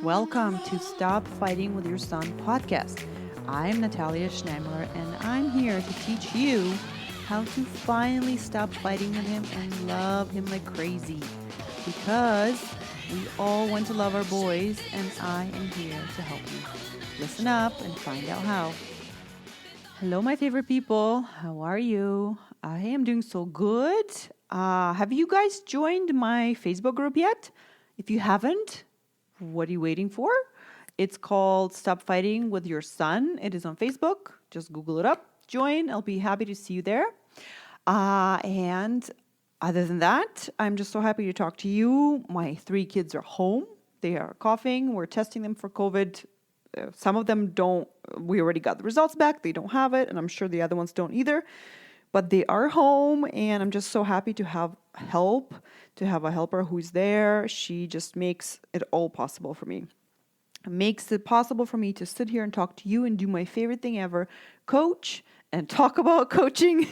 Welcome to Stop Fighting with Your Son podcast. I'm Natalia Schneimler, and I'm here to teach you how to finally stop fighting with him and love him like crazy. Because we all want to love our boys, and I am here to help you. Listen up and find out how. Hello, my favorite people. How are you? I am doing so good. Have you guys joined my Facebook group yet? If you haven't, what are you waiting for? It's called Stop Fighting with Your Son. It is on Facebook. Just Google it up. Join. I'll be happy to see you there. And other than that, I'm just so happy to talk to you. My 3 kids are home. They are coughing. We're testing them for COVID. Some of them don't. We already got the results back. They don't have it. And I'm sure the other ones don't either. But they are home, and I'm just so happy to have help, to have a helper who's there. She just makes it all possible for me. It makes it possible for me to sit here and talk to you and do my favorite thing ever, coach and talk about coaching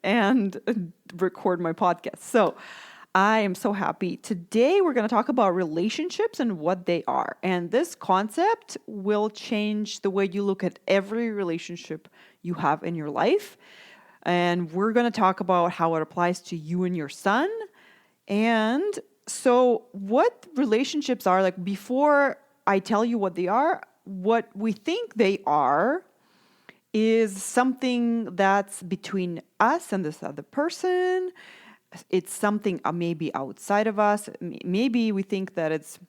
and record my podcast. So I am so happy. Today we're going to talk about relationships and what they are. And this concept will change the way you look at every relationship you have in your life. And we're going to talk about how it applies to you and your son. And so what relationships are, like before I tell you what they are, what we think they are is something that's between us and this other person. It's something maybe outside of us. Maybe we think that it's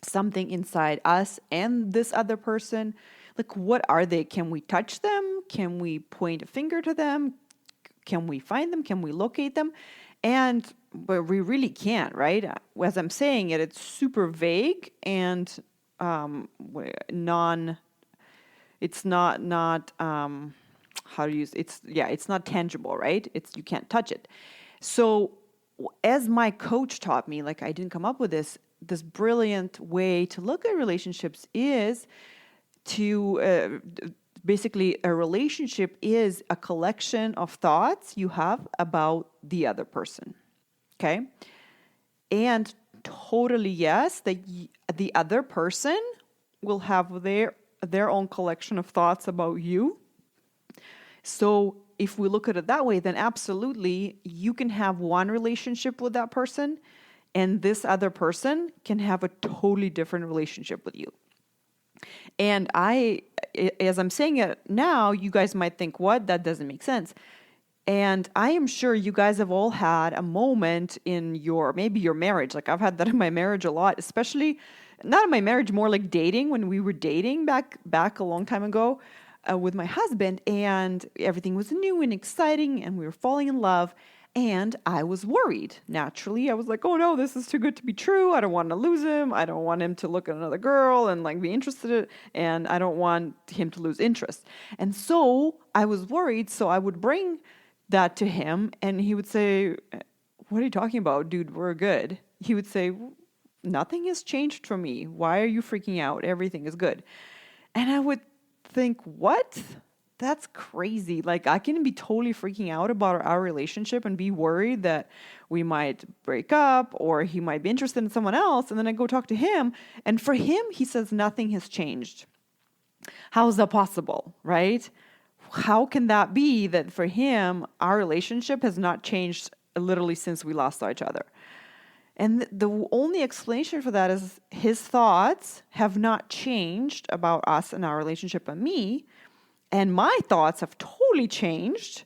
something inside us and this other person. Like, what are they? Can we touch them? Can we point a finger to them? Can we find them? Can we locate them? But we really can't, right? As I'm saying it, it's super vague and it's not how to use it's not tangible, right? You can't touch it. So as my coach taught me, like, I didn't come up with this brilliant way to look at relationships is to basically, a relationship is a collection of thoughts you have about the other person, okay? And totally, yes, the other person will have their own collection of thoughts about you. So if we look at it that way, then absolutely, you can have one relationship with that person, and this other person can have a totally different relationship with you. And as I'm saying it now, you guys might think, what? That doesn't make sense. And I am sure you guys have all had a moment in maybe your marriage. Like, I've had that in my marriage a lot, especially not in my marriage, more like dating, when we were dating back a long time ago with my husband, and everything was new and exciting and we were falling in love. And I was worried. Naturally, I was like, oh no, this is too good to be true. I don't want to lose him. I don't want him to look at another girl and like be interested. And I don't want him to lose interest. And so I was worried. So I would bring that to him and he would say, what are you talking about, dude? We're good. He would say, nothing has changed for me. Why are you freaking out? Everything is good. And I would think, what? That's crazy. Like, I can be totally freaking out about our relationship and be worried that we might break up or he might be interested in someone else. And then I go talk to him. And for him, he says nothing has changed. How is that possible, right? How can that be that for him, our relationship has not changed literally since we last saw each other? And the only explanation for that is his thoughts have not changed about us and our relationship and me. And my thoughts have totally changed.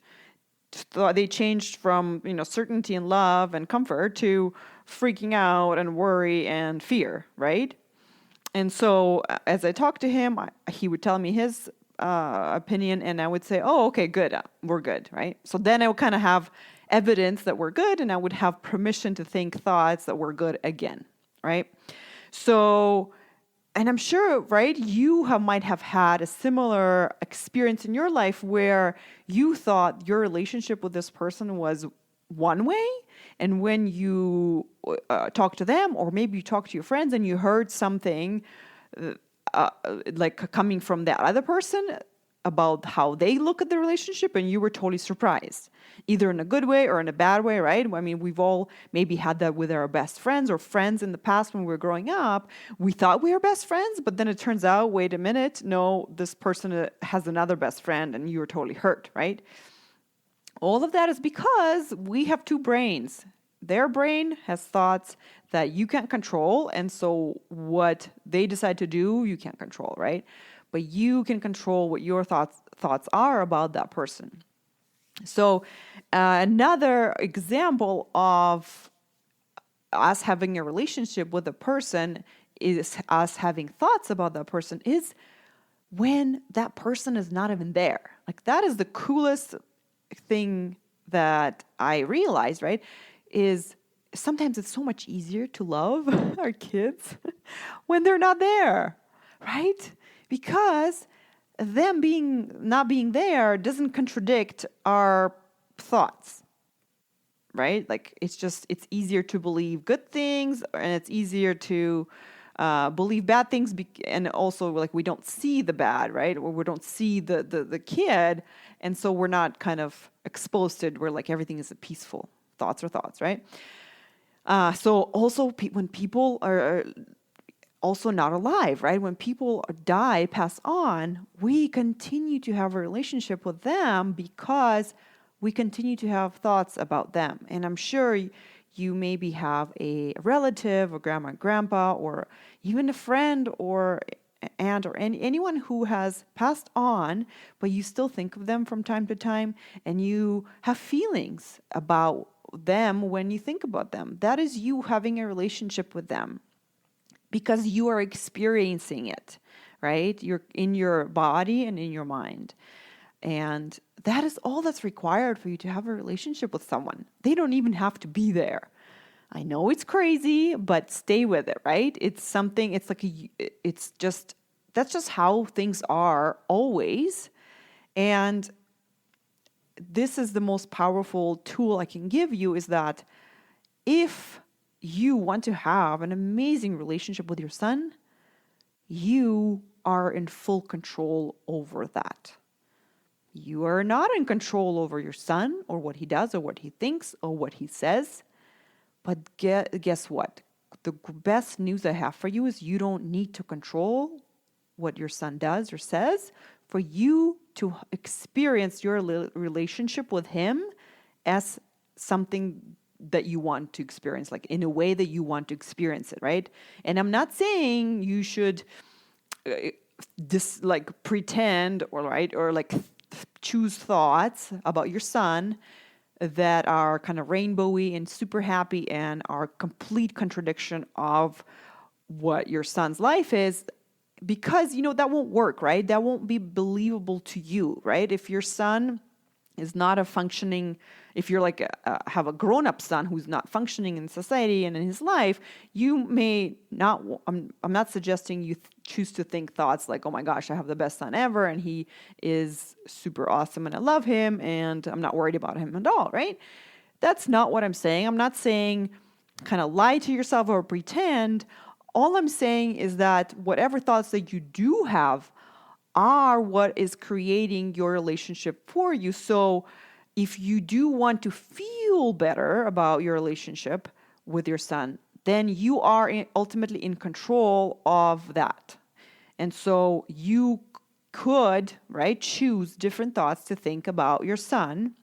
They changed from, certainty and love and comfort to freaking out and worry and fear, right? And so as I talked to him, he would tell me his opinion, and I would say, oh, okay, good. We're good, right? So then I would kind of have evidence that we're good, and I would have permission to think thoughts that we're good again, right? So... And I'm sure, right, you might have had a similar experience in your life where you thought your relationship with this person was one way. And when you talk to them, or maybe you talk to your friends and you heard something like coming from that other person, about how they look at the relationship and you were totally surprised, either in a good way or in a bad way, right? I mean, we've all maybe had that with our best friends or friends in the past when we were growing up. We thought we were best friends, but then it turns out, wait a minute, no, this person has another best friend and you were totally hurt, right? All of that is because we have two brains. Their brain has thoughts that you can't control, and so what they decide to do, you can't control, right? But you can control what your thoughts are about that person. So another example of us having a relationship with a person is us having thoughts about that person is when that person is not even there. Like that is the coolest thing that I realized, right? Is sometimes it's so much easier to love our kids when they're not there, right? Because them not being there doesn't contradict our thoughts, right? Like it's easier to believe good things and it's easier to believe bad things, and also like we don't see the bad, right? Or we don't see the kid, and so we're not kind of exposed to it where like everything is peaceful. Thoughts are thoughts, right? So also when people are also not alive, right? When people die, pass on, we continue to have a relationship with them because we continue to have thoughts about them. And I'm sure you maybe have a relative or grandma and grandpa or even a friend or aunt or anyone who has passed on, but you still think of them from time to time and you have feelings about them when you think about them. That is you having a relationship with them because you are experiencing it, right? You're in your body and in your mind. And that is all that's required for you to have a relationship with someone. They don't even have to be there. I know it's crazy, but stay with it, right? It's something, that's just how things are always. And this is the most powerful tool I can give you, is that if you want to have an amazing relationship with your son, you are in full control over that. You are not in control over your son or what he does or what he thinks or what he says. But guess what? The best news I have for you is you don't need to control what your son does or says for you to experience your relationship with him as something that you want to experience, like in a way that you want to experience it, right? And I'm not saying you should pretend or choose thoughts about your son that are kind of rainbowy and super happy and are complete contradiction of what your son's life is, because that won't work, right? That won't be believable to you, right? If your son is not if you're have a grown-up son who's not functioning in society and in his life, you may not, I'm not suggesting you choose to think thoughts like, oh my gosh, I have the best son ever and he is super awesome and I love him and I'm not worried about him at all, right? That's not what I'm saying. I'm not saying kind of lie to yourself or pretend. All I'm saying is that whatever thoughts that you do have are what is creating your relationship for you. So if you do want to feel better about your relationship with your son, then you are ultimately in control of that. And so you could, right, choose different thoughts to think about your son,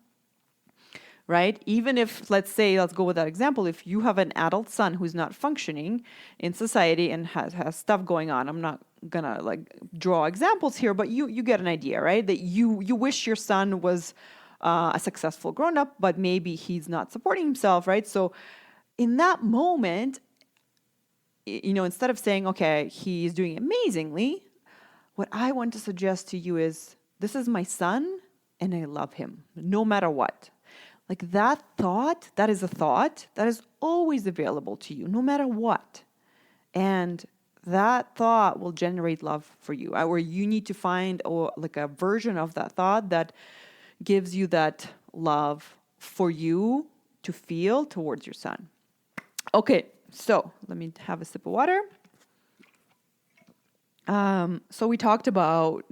right? Even if, let's go with that example, if you have an adult son who's not functioning in society and has stuff going on, I'm not gonna draw examples here, but you get an idea, right? That you wish your son was a successful grown-up, but maybe he's not supporting himself, right? So in that moment, instead of saying, okay, he's doing amazingly, what I want to suggest to you is, this is my son and I love him no matter what. Like that thought, that is a thought that is always available to you no matter what. And that thought will generate love for you, or you need to find a version of that thought that gives you that love for you to feel towards your son. Okay, so let me have a sip of water. So we talked about,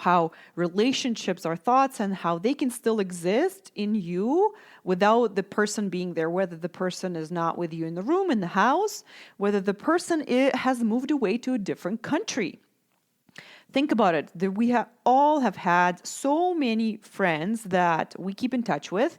how relationships are thoughts and how they can still exist in you without the person being there, whether the person is not with you in the room, in the house, whether the person has moved away to a different country. Think about it. We all have had so many friends that we keep in touch with,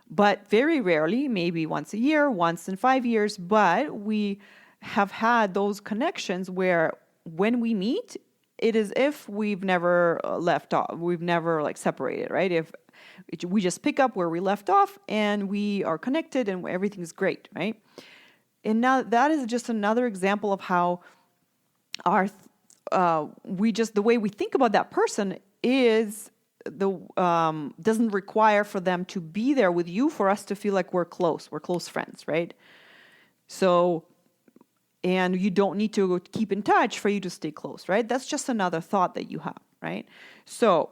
but very rarely, maybe once a year, once in 5 years, but we have had those connections where when we meet, it is if we've never left off, we've never like separated, right? If we just pick up where we left off and we are connected and everything's great, right? And now that is just another example of how our the way we think about that person is doesn't require for them to be there with you for us to feel like we're close friends, right? So, and you don't need to keep in touch for you to stay close, right? That's just another thought that you have, right? So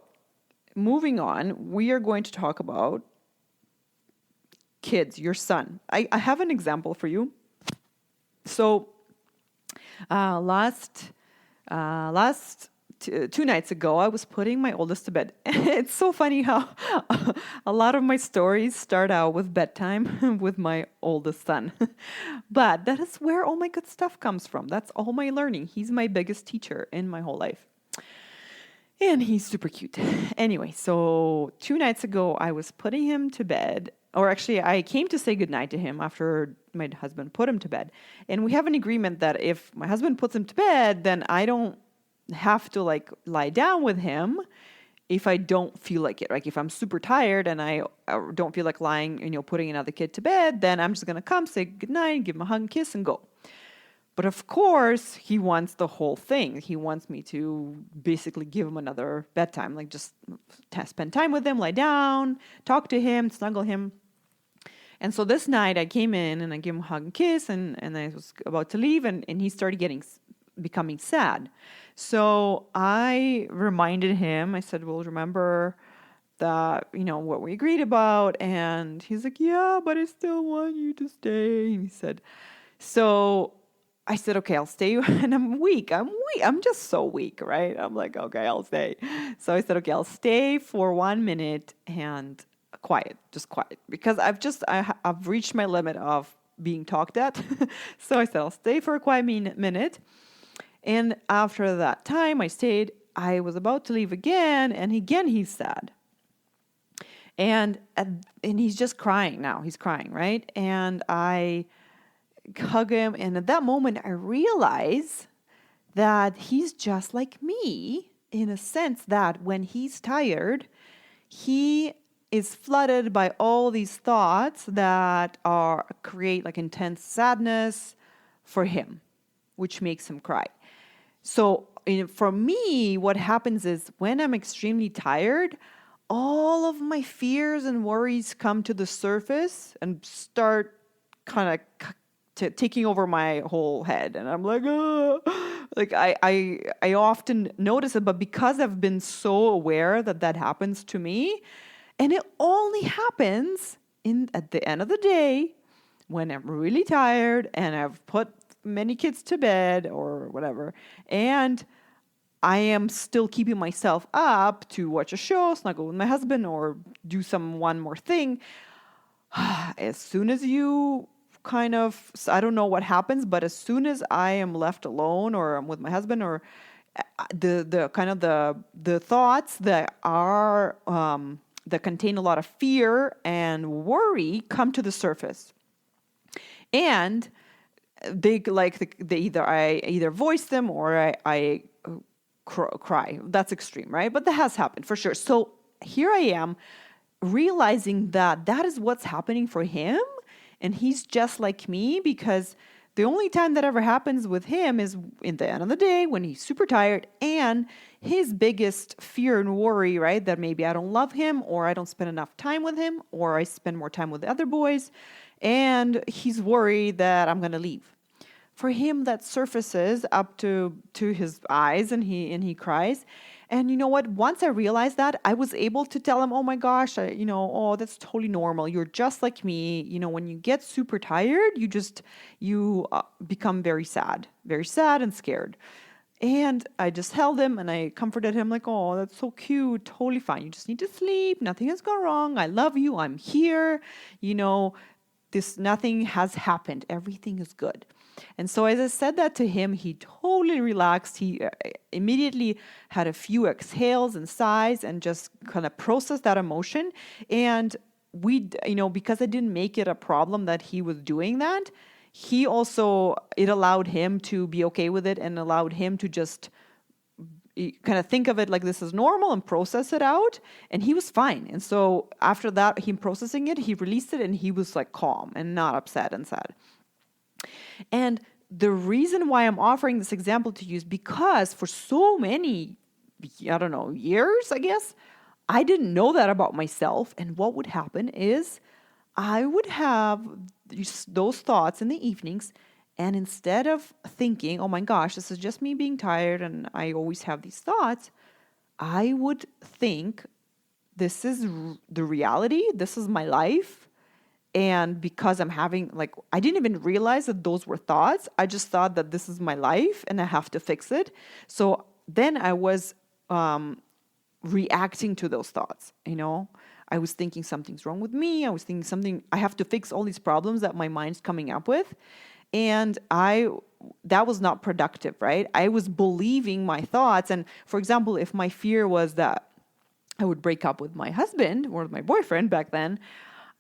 moving on, we are going to talk about kids, your son. I have an example for you. So last 2 nights ago, I was putting my oldest to bed. It's so funny how a lot of my stories start out with bedtime with my oldest son. But that is where all my good stuff comes from. That's all my learning. He's my biggest teacher in my whole life. And he's super cute. Anyway, so 2 nights ago, I was putting him to bed. Or actually, I came to say goodnight to him after my husband put him to bed. And we have an agreement that if my husband puts him to bed, then I don't have to like lie down with him if I don't feel like it. Like if I'm super tired and I don't feel like lying, putting another kid to bed, then I'm just going to come, say goodnight, give him a hug and kiss and go. But of course, he wants the whole thing. He wants me to basically give him another bedtime, like just spend time with him, lie down, talk to him, snuggle him. And so this night I came in and I gave him a hug and kiss and I was about to leave and he started becoming sad. So I reminded him, I said, well, remember that, what we agreed about. And he's like, yeah, but I still want you to stay. And he said, so I said, okay, I'll stay. And I'm weak. I'm just so weak, right? I'm like, okay, I'll stay. So I said, okay, I'll stay for 1 minute and just quiet. Because I've reached my limit of being talked at. So I said, I'll stay for a quiet minute. And after that time I stayed, I was about to leave again. And again, he's sad. And he's just crying now. He's crying, right? And I hug him, and at that moment I realize that he's just like me in a sense that when he's tired, he is flooded by all these thoughts that create like intense sadness for him, which makes him cry. So for me, what happens is when I'm extremely tired, all of my fears and worries come to the surface and start kind of taking over my whole head, and I'm like, oh. Like I often notice it, but because I've been so aware that happens to me, and it only happens at the end of the day when I'm really tired and I've put many kids to bed or whatever, and I am still keeping myself up to watch a show, snuggle with my husband, or do one more thing. As soon as you I don't know what happens, but as soon as I am left alone or I'm with my husband, or the thoughts that are that contain a lot of fear and worry come to the surface, and I either voice them or I cry. That's extreme, right? But that has happened for sure. So here I am realizing that is what's happening for him. And he's just like me, because the only time that ever happens with him is in the end of the day when he's super tired, and his biggest fear and worry, right? That maybe I don't love him, or I don't spend enough time with him, or I spend more time with the other boys. And he's worried that I'm going to leave. For him, that surfaces up to his eyes, and he cries. And you know what? Once I realized that, I was able to tell him, oh my gosh, oh, that's totally normal. You're just like me. When you get super tired, you become very sad and scared. And I just held him and I comforted him like, oh, that's so cute. Totally fine. You just need to sleep. Nothing has gone wrong. I love you. I'm here. You know, nothing has happened. Everything is good. And so as I said that to him, he totally relaxed. He immediately had a few exhales and sighs and just kind of processed that emotion. And because I didn't make it a problem that he was doing that, it allowed him to be okay with it and allowed him to just kind of think of it like this is normal and process it out. And he was fine. And so after that, him processing it, he released it and he was like calm and not upset and sad. And the reason why I'm offering this example to you is because for so many, I don't know, years, I guess, I didn't know that about myself. And what would happen is I would have those thoughts in the evenings. And instead of thinking, oh my gosh, this is just me being tired and I always have these thoughts, I would think, this is the reality. This is my life. And because I didn't even realize that those were thoughts. I just thought that this is my life and I have to fix it. So then I was reacting to those thoughts, I was thinking something's wrong with me. I was thinking I have to fix all these problems that my mind's coming up with. And that was not productive, right? I was believing my thoughts. And for example, if my fear was that I would break up with my husband or my boyfriend back then,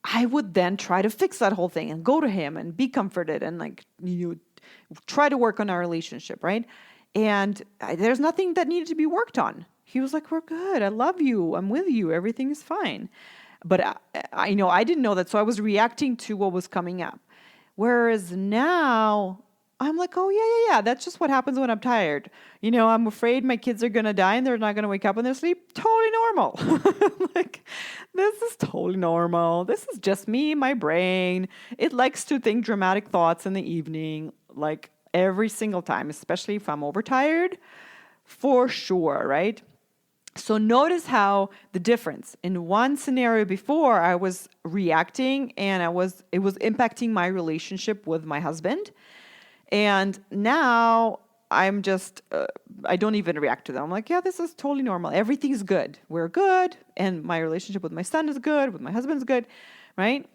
I would then try to fix that whole thing and go to him and be comforted and try to work on our relationship, right? And there's nothing that needed to be worked on. He was like, we're good. I love you. I'm with you. Everything is fine. But I didn't know that. So I was reacting to what was coming up. Whereas now I'm like, oh, yeah. That's just what happens when I'm tired. I'm afraid my kids are going to die and they're not going to wake up in their sleep. Totally normal. This is totally normal. This is just me, my brain. It likes to think dramatic thoughts in the evening, like every single time, especially if I'm overtired, for sure, right? So notice how the difference in one scenario before I was reacting and it was impacting my relationship with my husband. And now I'm just, I don't even react to them. I'm like, yeah, this is totally normal. Everything's good. We're good. And my relationship with my son is good. With my husband's good. Right?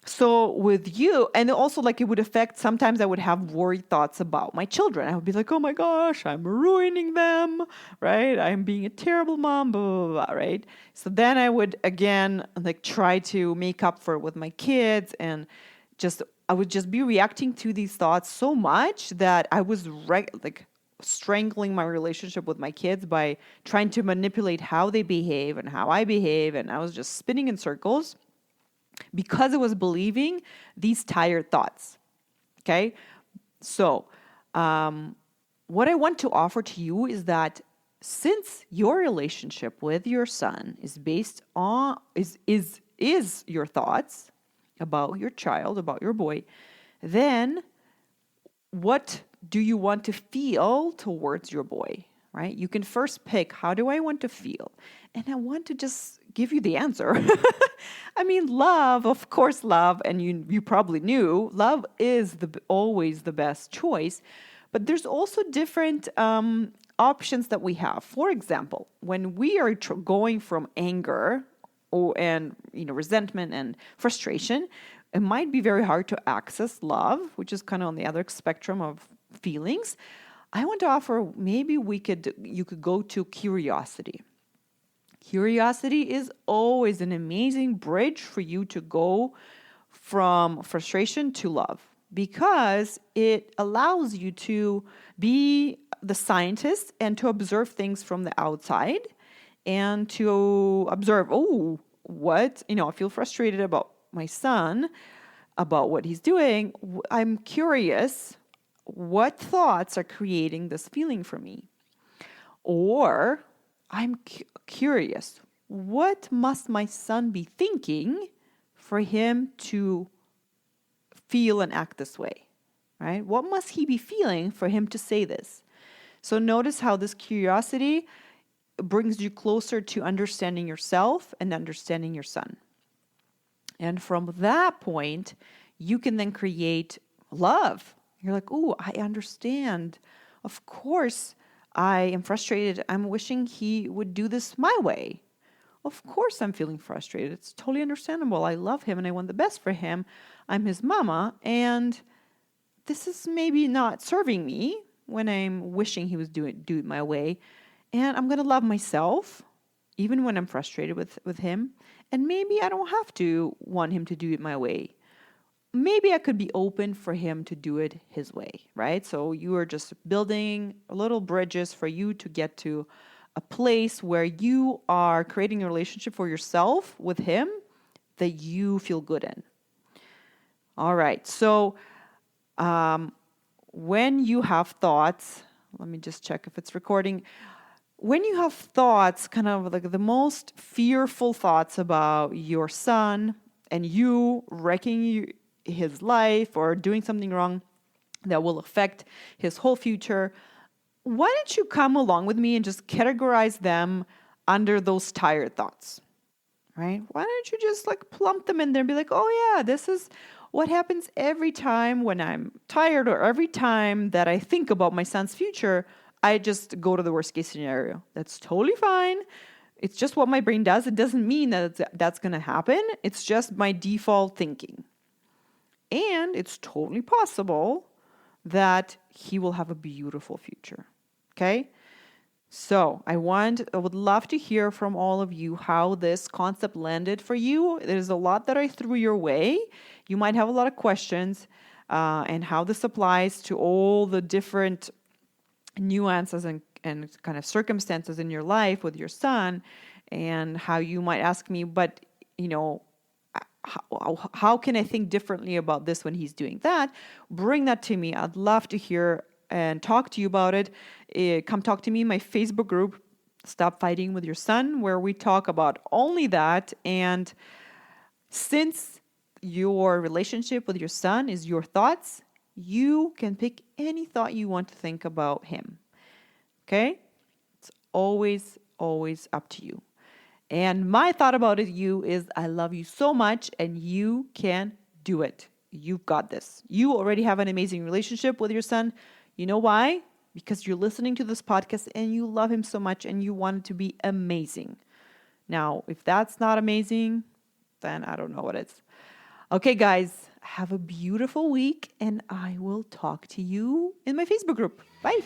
So with you, and also it would affect, sometimes I would have worried thoughts about my children. I would be like, oh my gosh, I'm ruining them, right? I'm being a terrible mom, blah, blah, blah, right? So then I would again, try to make up for it with my kids and I would just be reacting to these thoughts so much that I was strangling my relationship with my kids by trying to manipulate how they behave and how I behave. And I was just spinning in circles, because I was believing these tired thoughts. Okay? So, what I want to offer to you is that since your relationship with your son is based on is your thoughts about your child, about your boy, then what do you want to feel towards your boy? Right? You can first pick, how do I want to feel? And I want to just give you the answer. I mean, love, of course, love, and you probably knew, love is always the best choice. But there's also different options that we have. For example, when we are going from anger and resentment and frustration, it might be very hard to access love, which is kind of on the other spectrum of feelings. I want to offer, maybe you could go to curiosity. Curiosity is always an amazing bridge for you to go from frustration to love, because it allows you to be the scientist and to observe things from the outside and to observe, I feel frustrated about my son, about what he's doing. I'm curious, what thoughts are creating this feeling for me? Or I'm curious, what must my son be thinking for him to feel and act this way, right? What must he be feeling for him to say this? So notice how this curiosity brings you closer to understanding yourself and understanding your son. And from that point, you can then create love. You're like, oh, I understand. Of course, I am frustrated. I'm wishing he would do this my way. Of course, I'm feeling frustrated. It's totally understandable. I love him and I want the best for him. I'm his mama, and this is maybe not serving me when I'm wishing he was do it my way. And I'm gonna love myself, even when I'm frustrated with him. And maybe I don't have to want him to do it my way. Maybe I could be open for him to do it his way, right? So you are just building little bridges for you to get to a place where you are creating a relationship for yourself with him that you feel good in. All right. So when you have thoughts, let me just check if it's recording. When you have thoughts, kind of like the most fearful thoughts about your son and you wrecking his life or doing something wrong that will affect his whole future, why don't you come along with me and just categorize them under those tired thoughts, right? Why don't you just like plump them in there and be like, oh yeah, this is what happens every time when I'm tired or every time that I think about my son's future, I just go to the worst case scenario. That's totally fine. It's just what my brain does. It doesn't mean that that's going to happen. It's just my default thinking. And it's totally possible that he will have a beautiful future. Okay? So I would love to hear from all of you how this concept landed for you. There's a lot that I threw your way. You might have a lot of questions and how this applies to all the different nuances and kind of circumstances in your life with your son, and how you might ask me, but how can I think differently about this when he's doing that? Bring that to me. I'd love to hear and talk to you about it. Come talk to me in my Facebook group, Stop Fighting with Your Son, where we talk about only that. And since your relationship with your son is your thoughts, you can pick any thought you want to think about him. Okay? It's always, always up to you. And my thought about you is I love you so much and you can do it. You've got this. You already have an amazing relationship with your son. You know why? Because you're listening to this podcast and you love him so much and you want it to be amazing. Now, if that's not amazing, then I don't know what is. Okay, guys, have a beautiful week and I will talk to you in my Facebook group. Bye.